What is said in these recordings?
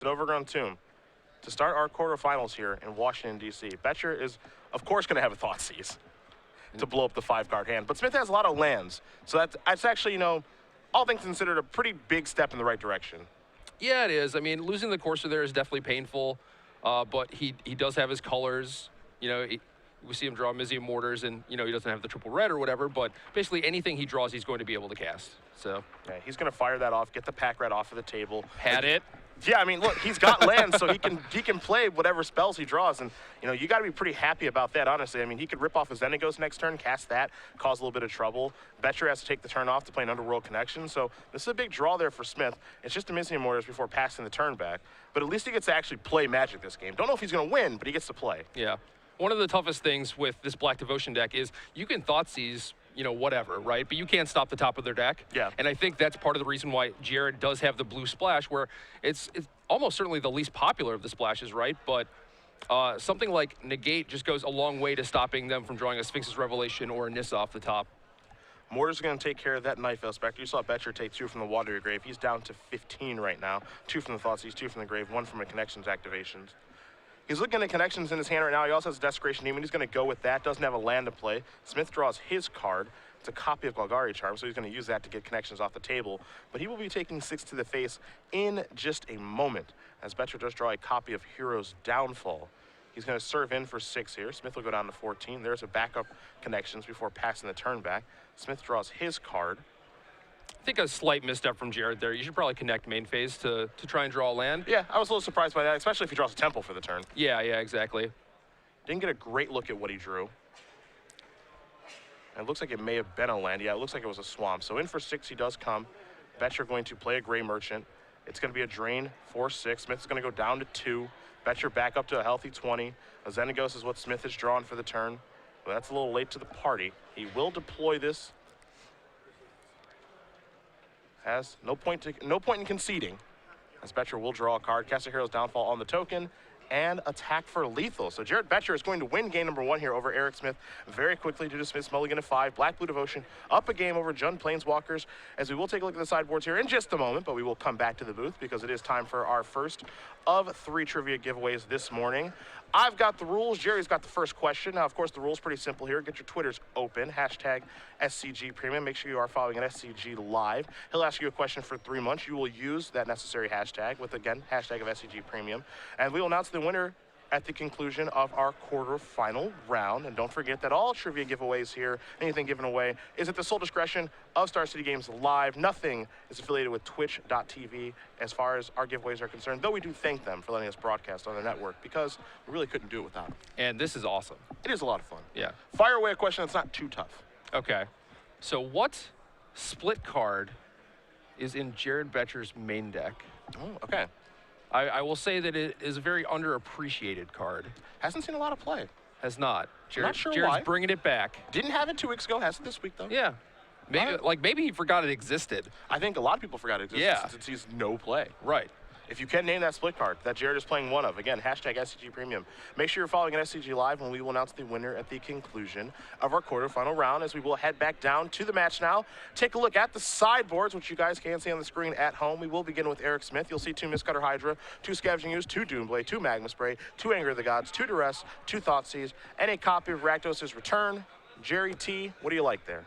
An overgrown tomb. To start our quarterfinals here in Washington, D.C., Boettcher is, of course, going to have a Thoughtseize to blow up the 5-card hand. But Smith has a lot of lands, so that's actually, all things considered, a pretty big step in the right direction. Yeah, it is. I mean, losing the Courser there is definitely painful, but he does have his colors. We see him draw Mizium Mortars, and, he doesn't have the triple red or whatever, but basically anything he draws, he's going to be able to cast. So yeah, he's going to fire that off, get the pack red off of the table. Had it. Yeah, I mean, look, he's got lands, so he can play whatever spells he draws, and you got to be pretty happy about that, honestly. I mean, he could rip off his Xenagos next turn, cast that, cause a little bit of trouble. Boettcher has to take the turn off to play an Underworld Connection, so this is a big draw there for Smith. It's just a Mizium Mortars before passing the turn back, but at least he gets to actually play Magic this game. Don't know if he's going to win, but he gets to play. Yeah. One of the toughest things with this Black Devotion deck is you can Thoughtseize, whatever, right? But you can't stop the top of their deck. Yeah. And I think that's part of the reason why Jared does have the blue splash, where it's almost certainly the least popular of the splashes, right? But something like Negate just goes a long way to stopping them from drawing a Sphinx's Revelation or a Nissa off the top. Mortar's going to take care of that Night Veil Spectre. You saw Boettcher take 2 from the Watery Grave. He's down to 15 right now. 2 from the Thoughtseize, 2 from the Grave, 1 from a Connections activations. He's looking at Connections in his hand right now. He also has a Desecration Demon. He's going to go with that. Doesn't have a land to play. Smith draws his card. It's a copy of Golgari Charm, so he's going to use that to get Connections off the table. But he will be taking 6 to the face in just a moment, as Boettcher does draw a copy of Hero's Downfall. He's going to serve in for 6 here. Smith will go down to 14. There's a backup Connections before passing the turn back. Smith draws his card. I think a slight misstep from Jared there. You should probably connect main phase to try and draw a land. Yeah, I was a little surprised by that, especially if he draws a Temple for the turn. Yeah, exactly. Didn't get a great look at what he drew. And it looks like it may have been a land. Yeah, it looks like it was a swamp. So in for 6 he does come. Boettcher going to play a Gray Merchant. It's going to be a drain for 6. Smith's going to go down to 2. Boettcher back up to a healthy 20. A Xenagos is what Smith has drawn for the turn. But that's a little late to the party. He will deploy this. Has no point in conceding, as Boettcher will draw a card, cast a Hero's Downfall on the token, and attack for lethal. So Jared Boettcher is going to win game number 1 here over Erik Smith very quickly due to Smith's mulligan of 5. Black Blue Devotion up a game over Jund Planeswalkers, as we will take a look at the sideboards here in just a moment, but we will come back to the booth because it is time for our first of 3 trivia giveaways this morning. I've got the rules. Jerry's got the first question. Now, of course, the rule's pretty simple here. Get your Twitters open. Hashtag SCG Premium. Make sure you are following at SCG Live. He'll ask you a question for 3 months. You will use that necessary hashtag with, again, hashtag of SCG Premium. And we will announce the winner at the conclusion of our quarterfinal round. And don't forget that all trivia giveaways here, anything given away, is at the sole discretion of Star City Games Live. Nothing is affiliated with Twitch.tv as far as our giveaways are concerned, though we do thank them for letting us broadcast on their network because we really couldn't do it without them. And this is awesome. It is a lot of fun. Yeah. Fire away a question that's not too tough. Okay. So what split card is in Jared Boettcher's main deck? Oh, okay. I will say that it is a very underappreciated card. Hasn't seen a lot of play. Has not. Not sure Jared's why. bringing it back. Didn't have it 2 weeks ago. Has it this week, though. Yeah. Maybe he forgot it existed. I think a lot of people forgot it existed since he's no play. Right. If you can name that split card that Jared is playing one of, again, hashtag SCG Premium. Make sure you're following at SCG Live when we will announce the winner at the conclusion of our quarterfinal round, as we will head back down to the match now. Take a look at the sideboards, which you guys can see on the screen at home. We will begin with Erik Smith. You'll see 2 Mistcutter Hydra, 2 Scavenging Ooze, 2 Doomblade, 2 Magma Spray, 2 Anger of the Gods, 2 Duress, 2 Thoughtseize, and a copy of Rakdos' Return. Jerry T, what do you like there?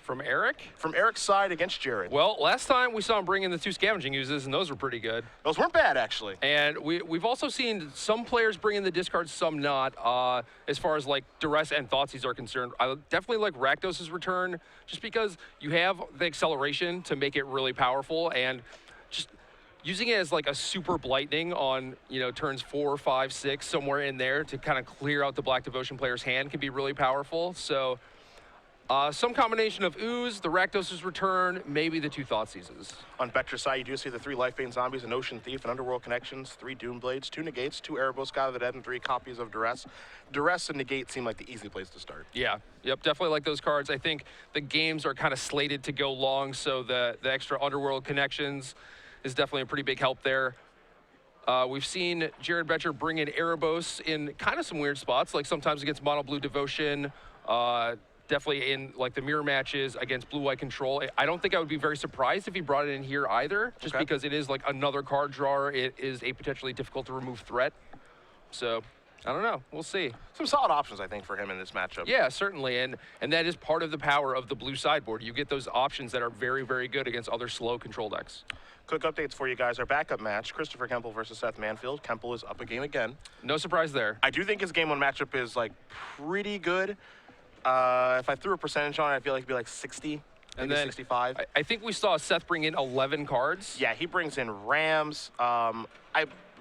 From Erik? From Erik's side against Jared. Well, last time we saw him bring in the 2 Scavenging Oozes, and those were pretty good. Those weren't bad, actually. And we've also seen some players bring in the discards, some not, as far as like Duress and Thoughtseize are concerned. I definitely like Rakdos' Return, just because you have the acceleration to make it really powerful, and just using it as like a super Blightning on, turns 4, 5, 6, somewhere in there to kind of clear out the Black Devotion player's hand can be really powerful. So some combination of Ooze, the Rakdos' Return, maybe the 2 Thoughtseizes. On Boettcher's side, you do see the 3 Lifebane Zombies, an Ocean Thief, an Underworld Connections, 3 Doomblades, 2 Negates, 2 Erebos, God of the Dead, and 3 copies of Duress. Duress and Negate seem like the easy place to start. Yeah, yep, definitely like those cards. I think the games are kind of slated to go long, so the extra Underworld Connections is definitely a pretty big help there. We've seen Jared Boettcher bring in Erebos in kind of some weird spots, like sometimes against Mono Blue Devotion, definitely in like the mirror matches against blue-white control. I don't think I would be very surprised if he brought it in here either, just because it is like another card drawer. It is a potentially difficult to remove threat. So I don't know. We'll see. Some solid options, I think, for him in this matchup. Yeah, certainly, and that is part of the power of the blue sideboard. You get those options that are very, very good against other slow control decks. Quick updates for you guys. Our backup match, Christopher Kemple versus Seth Manfield. Kemple is up a game again. No surprise there. I do think his game 1 matchup is like pretty good. If I threw a percentage on it, I feel like it'd be like 60, maybe 65. I think we saw Seth bring in 11 cards. Yeah, he brings in Rams.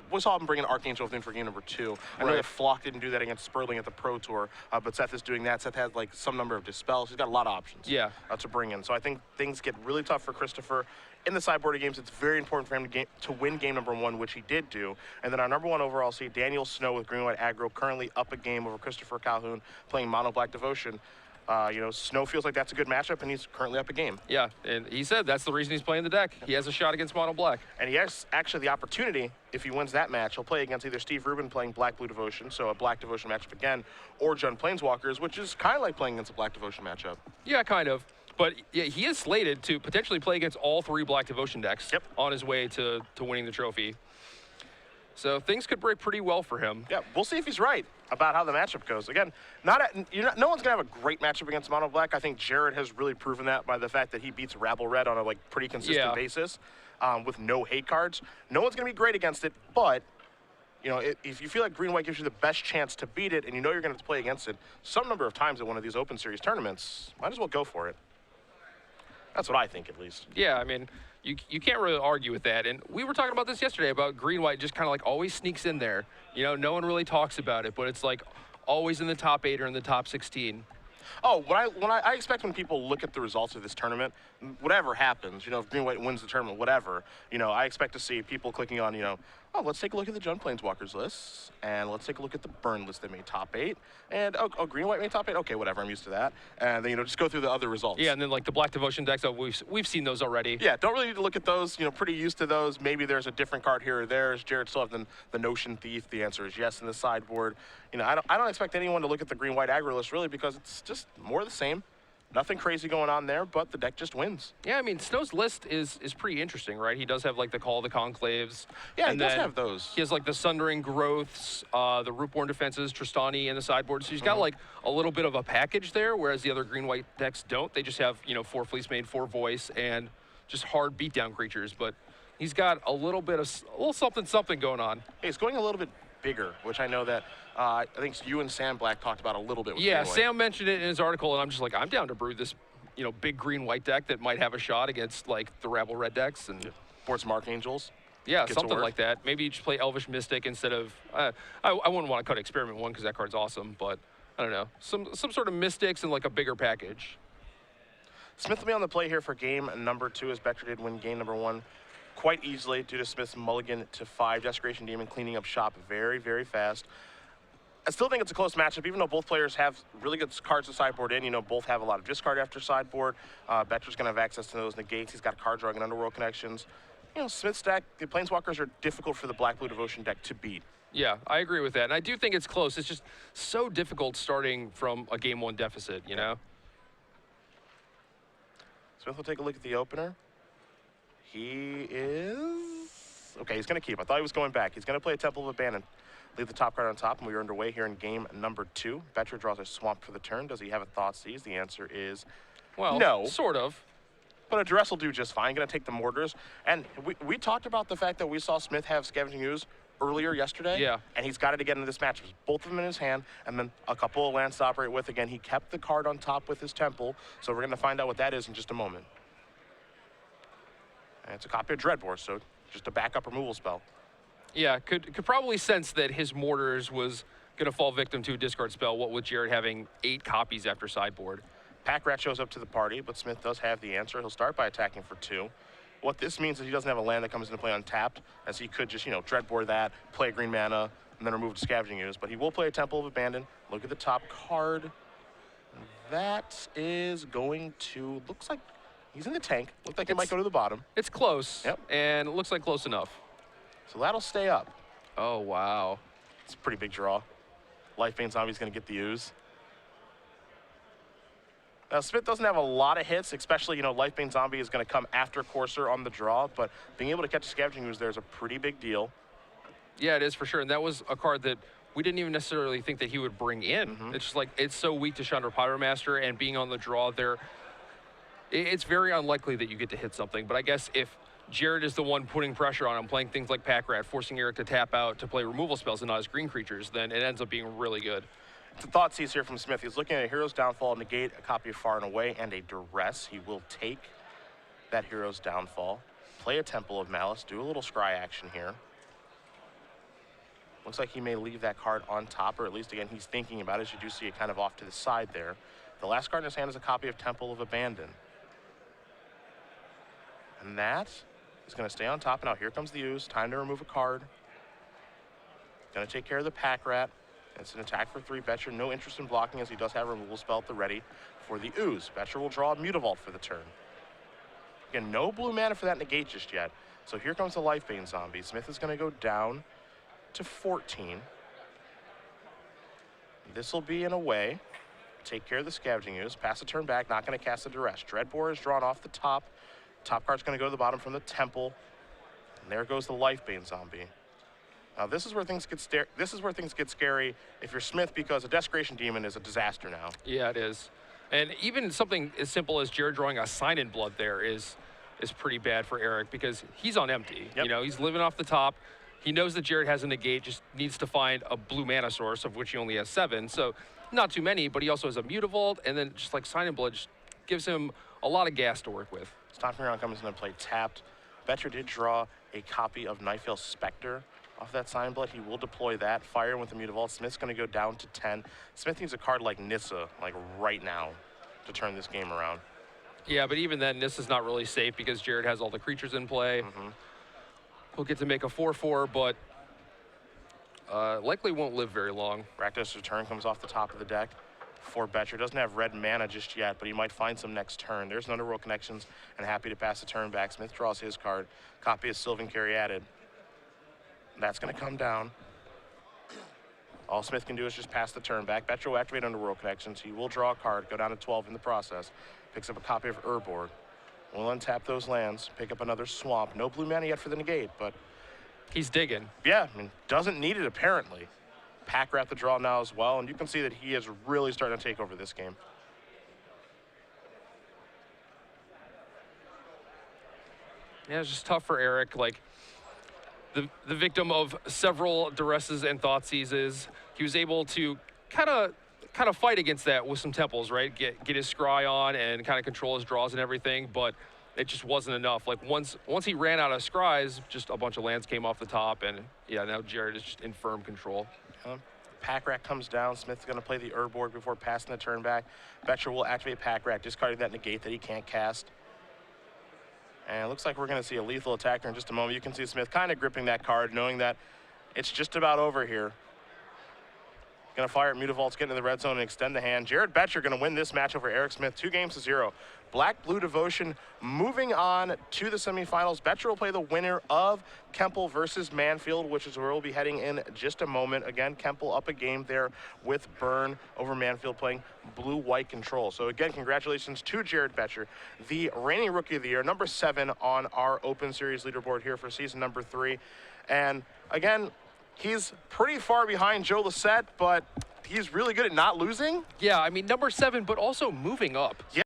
We saw him bring in Archangel Thing for game number 2. I know that Flock didn't do that against Sperling at the Pro Tour, but Seth is doing that. Seth has like some number of dispels. He's got a lot of options to bring in. So I think things get really tough for Christopher. In the sideboard games, it's very important for him to win game number 1, which he did do. And then our number 1 overall seed, Daniel Snow with green-white aggro, currently up a game over Christopher Calhoun playing Mono Black Devotion. You know, Snow feels like that's a good matchup, and he's currently up a game. Yeah, and he said that's the reason he's playing the deck. He has a shot against Mono Black. And he has actually the opportunity, if he wins that match, he'll play against either Steve Rubin playing Black-Blue Devotion, so a Black Devotion matchup again, or Jun Planeswalkers, which is kind of like playing against a Black Devotion matchup. Yeah, kind of. But yeah, he is slated to potentially play against all 3 Black Devotion decks on his way to winning the trophy. So things could break pretty well for him. Yeah, we'll see if he's right about how the matchup goes. Again, no one's going to have a great matchup against Mono Black. I think Jared has really proven that by the fact that he beats Rabble Red on a like pretty consistent basis with no hate cards. No one's going to be great against it, but you know, if you feel like green-white gives you the best chance to beat it and you know you're going to play against it some number of times at one of these Open Series tournaments, might as well go for it. That's what I think, at least. Yeah, I mean, you can't really argue with that. And we were talking about this yesterday about green-white just kind of like always sneaks in there. You know, no one really talks about it, but it's like always in the top 8 or in the top 16. Oh, I expect when people look at the results of this tournament, whatever happens, you know, if green-white wins the tournament, whatever, you know, I expect to see people clicking on, you know, oh, let's take a look at the Jun Planeswalkers list, and let's take a look at the Burn list that made top 8, and oh, green-white made top 8? Okay, whatever, I'm used to that. And then, you know, just go through the other results. Yeah, and then like the Black Devotion decks, oh, we've seen those already. Yeah, don't really need to look at those, you know, pretty used to those. Maybe there's a different card here or there. Is Jared still have the Notion Thief? The answer is yes in the sideboard. You know, I don't expect anyone to look at the green-white aggro list, really, because it's just more of the same. Nothing crazy going on there, but the deck just wins. Yeah, I mean, Snow's list is pretty interesting, right? He does have, like, the Call of the Conclaves. Yeah, he does have those. He has, like, the Sundering Growths, the Rootborn Defenses, Tristani in the sideboard. So he's got, like, a little bit of a package there, whereas the other green-white decks don't. They just have, you know, 4 Fleecemane, 4 Voice, and just hard beatdown creatures. But he's got a little something going on. Hey, he's going a little bit bigger, which I know that I think you and Sam Black talked about a little bit with green-white. Sam mentioned it in his article, and I'm just like, I'm down to brew this, you know, big green-white deck that might have a shot against, like, the Rabble Red decks. And Board some Archangels. Yeah, something like that. Maybe you just play Elvish Mystic instead of, I wouldn't want to cut Experiment 1 because that card's awesome, but I don't know. Some sort of Mystics and, like, a bigger package. Smith will be on the play here for game number 2 as Boettcher did win game number 1 quite easily due to Smith's mulligan to 5. Desecration Demon cleaning up shop very, very fast. I still think it's a close matchup, even though both players have really good cards to sideboard in. You know, both have a lot of discard after sideboard. Boettcher's going to have access to those negates. He's got card drawing and underworld connections. You know, Smith's deck, the Planeswalkers are difficult for the Black-Blue Devotion deck to beat. Yeah, I agree with that. And I do think it's close. It's just so difficult starting from a game 1 deficit, you know? Smith will take a look at the opener. He is... Okay, he's going to keep. I thought he was going back. He's going to play a Temple of Abandon. Leave the top card on top, and we are underway here in game number 2. Boettcher draws a Swamp for the turn. Does he have a Thoughtseize? The answer is no. Sort of. But a Duress will do just fine. Going to take the Mortars. And we talked about the fact that we saw Smith have Scavenging Ooze earlier yesterday. Yeah. And he's got it again in this match. Both of them in his hand, and then a couple of lands to operate with. Again, he kept the card on top with his Temple, so we're going to find out what that is in just a moment. And it's a copy of Dreadbore, so just a backup removal spell. Yeah, could probably sense that his Mortars was going to fall victim to a discard spell, what with Jared having 8 copies after sideboard. Pack Rat shows up to the party, but Smith does have the answer. He'll start by attacking for 2. What this means is he doesn't have a land that comes into play untapped, as he could just, you know, Dreadbore that, play a green mana, and then remove the Scavenging Ooze. But he will play a Temple of Abandon. Look at the top card. That is going to, looks like he's in the tank. Looks like it might go to the bottom. It's close, and it looks like close enough. So that'll stay up. Oh, wow. It's a pretty big draw. Lifebane Zombie's going to get the ooze. Now, Smith doesn't have a lot of hits, especially, Lifebane Zombie is going to come after Courser on the draw, but being able to catch a Scavenging Ooze there is a pretty big deal. Yeah, it is for sure. And that was a card that we didn't even necessarily think that he would bring in. It's just like, it's so weak to Chandra Pyromaster, and being on the draw there, it's very unlikely that you get to hit something. But I guess if Jared is the one putting pressure on him, playing things like Pack Rat, forcing Erik to tap out to play removal spells and not his green creatures, then it ends up being really good. The Thoughtseize here from Smith. He's looking at a Hero's Downfall, negate, a copy of Far and Away, and a Duress. He will take that Hero's Downfall, play a Temple of Malice, do a little scry action here. Looks like he may leave that card on top, or at least, again, he's thinking about it, as you do see it kind of off to the side there. The last card in his hand is a copy of Temple of Abandon. And that is going to stay on top. Now here comes the Ooze. Time to remove a card. Going to take care of the Pack Rat. It's an attack for 3. Boettcher, no interest in blocking, as he does have a removal spell at the ready for the Ooze. Boettcher will draw a Mutavault for the turn. Again, no blue mana for that negate just yet. So here comes the Lifebane Zombie. Smith is going to go down to 14. This will be an away. Take care of the Scavenging Ooze. Pass the turn back, not going to cast a Duress. Dreadbore is drawn off the top. Top card's going to go to the bottom from the Temple. And there goes the Lifebane Zombie. Now this is where things get scary if you're Smith, because a Desecration Demon is a disaster now. Yeah, it is. And even something as simple as Jared drawing a Sign in Blood there is pretty bad for Erik, because he's on empty. Yep. He's living off the top. He knows that Jared has a negate, just needs to find a blue mana source, of which he only has 7. So not too many, but he also has a Mutavault, and then just like Sign in Blood just gives him a lot of gas to work with. Stomping Ground comes in and play tapped. Boettcher did draw a copy of Nightveil Spectre off that Sign in Blood. He will deploy that. Fire with the Mutavault. Smith's going to go down to 10. Smith needs a card like Nissa, like right now, to turn this game around. Yeah, but even then, Nissa's not really safe because Jared has all the creatures in play. He'll get to make a 4/4, but likely won't live very long. Rakdos Return comes off the top of the deck for Boettcher. Doesn't have red mana just yet, but he might find some next turn. There's an Underworld Connections, and happy to pass the turn back. Smith draws his card. Copy of Sylvan Caryatid. That's going to come down. All Smith can do is just pass the turn back. Boettcher will activate Underworld Connections. He will draw a card, go down to 12 in the process. Picks up a copy of Urborg. We'll untap those lands, pick up another Swamp. No blue mana yet for the negate, but he's digging. Yeah, doesn't need it apparently. Pack Rat the draw now as well, and you can see that he is really starting to take over this game. Yeah, it's just tough for Erik. Like, the victim of several Duresses and Thoughtseizes, he was able to kind of fight against that with some Temples, right? Get his scry on and kind of control his draws and everything, but it just wasn't enough. Like once he ran out of scries, just a bunch of lands came off the top, and yeah, now Jared is just in firm control. Pack Rat comes down. Smith's going to play the Urborg before passing the turn back. Boettcher will activate Pack Rat, discarding that negate that he can't cast. And it looks like we're going to see a lethal attacker in just a moment. You can see Smith kind of gripping that card, knowing that it's just about over here. Going to fire at Mutavaults, get into the red zone and extend the hand. Jared Boettcher going to win this match over Erik Smith, 2-0. Black-Blue Devotion moving on to the semifinals. Boettcher will play the winner of Kemple versus Manfield, which is where we'll be heading in just a moment. Again, Kemple up a game there with Burn over Manfield, playing blue-white control. So again, congratulations to Jared Boettcher, the reigning Rookie of the Year, number 7 on our Open Series leaderboard here for season number 3. And again, he's pretty far behind Joe Lissette, but he's really good at not losing. Yeah, number 7, but also moving up. Yeah.